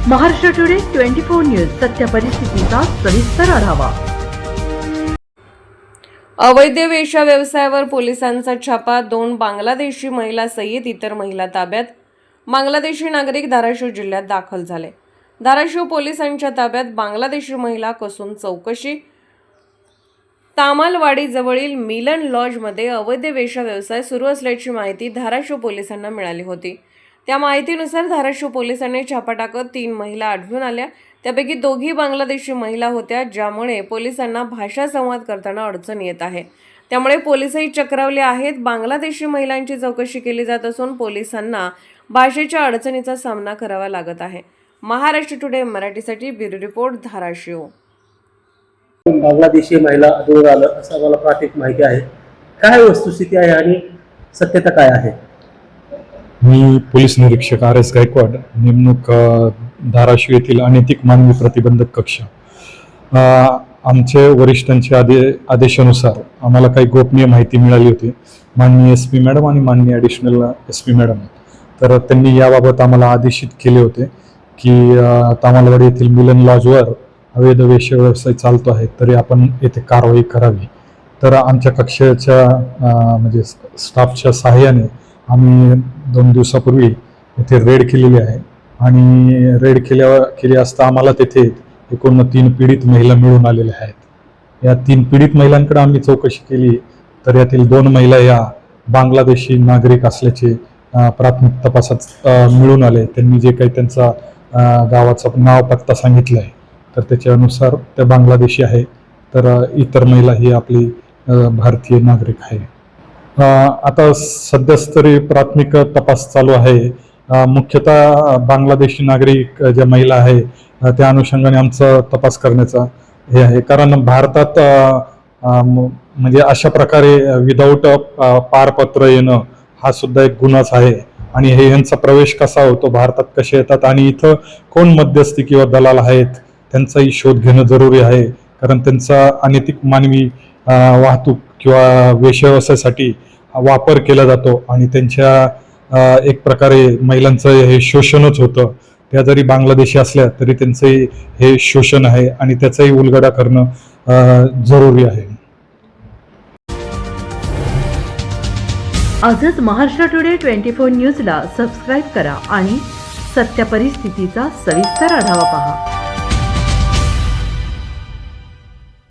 Maharashtra today 24 news सत्य परिस्थितीचा सविस्तर आढावा। अवैध वेश्या व्यवसायावर पोलिसांचा छापा। 2 बांगलादेशी महिला सहित इतर महिला ताब्यात। बांगलादेशी नागरिक धाराशिव जिल्ह्यात दाखल झाले। धाराशिव पोलिसांच्या ताब्यात बांगलादेशी महिला कसून चौकशी। तामालवाडी जवळील मिलन लॉजमध्ये अवैध वेश्या व्यवसाय सुरू असल्याची माहिती धाराशिव पोलिसांना मिळाली होती। त्या माहितीनुसार धाराशिव पोलिसांनी छापा टाकत 3 महिला आढळून आल्या। त्यापैकी 2 बांगलादेशी महिला होत्या, ज्यामुळे पोलिसांना भाषा संवाद करताना अडचण येत आहे। त्यामुळे पोलिसही चक्रावले आहेत। बांगलादेशी महिलांची चौकशी केली जात असून पोलिसांना भाषेच्या अडचणीचा सामना करावा लागत आहे। महाराष्ट्र टुडे मराठीसाठी ब्युरो रिपोर्ट धाराशिव। बांगलादेशी महिला आढळून आलं असं मला प्राथमिक माहिती आहे। काय वस्तुस्थिती आहे आणि सत्यता काय आहे? मी पोलीस निरीक्षक RS गायकवाड, नेमणूक धाराशिव येथील अनैतिक मानवी प्रतिबंधक कक्ष। आमचे वरिष्ठांच्या आदेशानुसार आम्हाला काही गोपनीय माहिती मिळाली होती। माननीय SP मॅडम आणि माननीय ॲडिशनल SP मॅडम तर त्यांनी याबाबत आम्हाला आदेशित केले होते की तामालवाडी येथील मिलन लॉजवर अवैध वेश्या व्यवसाय चालतो आहे, तरी आपण येथे कारवाई करावी। तर आमच्या कक्षाच्या म्हणजे स्टाफच्या सहाय्याने आम्ही 2 दिवसापूर्वी इथे रेड केलेली आहे आणि रेड केली असता आम्हाला तेथे एकूण 3 पीडित महिला मिळून आलेल्या आहेत। या 3 पीडित महिलांकडे आम्ही चौकशी केली तर यातील 2 महिला या बांगलादेशी नागरिक असल्याचे प्राथमिक तपासात मिळून आले। त्यांनी जे काही त्यांचा गावाचं नाव पत्ता सांगितलं आहे तर त्याच्यानुसार त्या बांगलादेशी आहे, तर इतर महिला ही आपली भारतीय नागरिक आहे। आता सध्याच तरी प्राथमिक तपास चालू आहे। मुख्यतः बांगलादेशी नागरिक ज्या महिला आहे त्या अनुषंगाने आमचा तपास करण्याचा हे आहे, कारण भारतात म्हणजे अशा प्रकारे विदाऊट पारपत्र येणं हा सुद्धा एक गुन्हाच आहे। आणि हे यांचा प्रवेश कसा होतो, भारतात कसे येतात आणि इथं कोण मध्यस्थी किंवा दलाल आहेत त्यांचाही शोध घेणं जरुरी आहे, कारण त्यांचा अनैतिक मानवी वाहतूक किंवा वेश्या व्यवसायासाठी वापर केला जातो आणि त्यांच्या एक प्रकारे महिलांचं हे शोषणच होतं। त्या जरी बांगलादेशी असल्या तरी त्यांचे हे शोषण आहे आणि त्याचाही उलगडा करणं जरुरी आहे। आजच महाराष्ट्र टुडे 24 न्यूजला सबस्क्राईब करा आणि सत्य परिस्थितीचा सविस्तर आढावा पहा।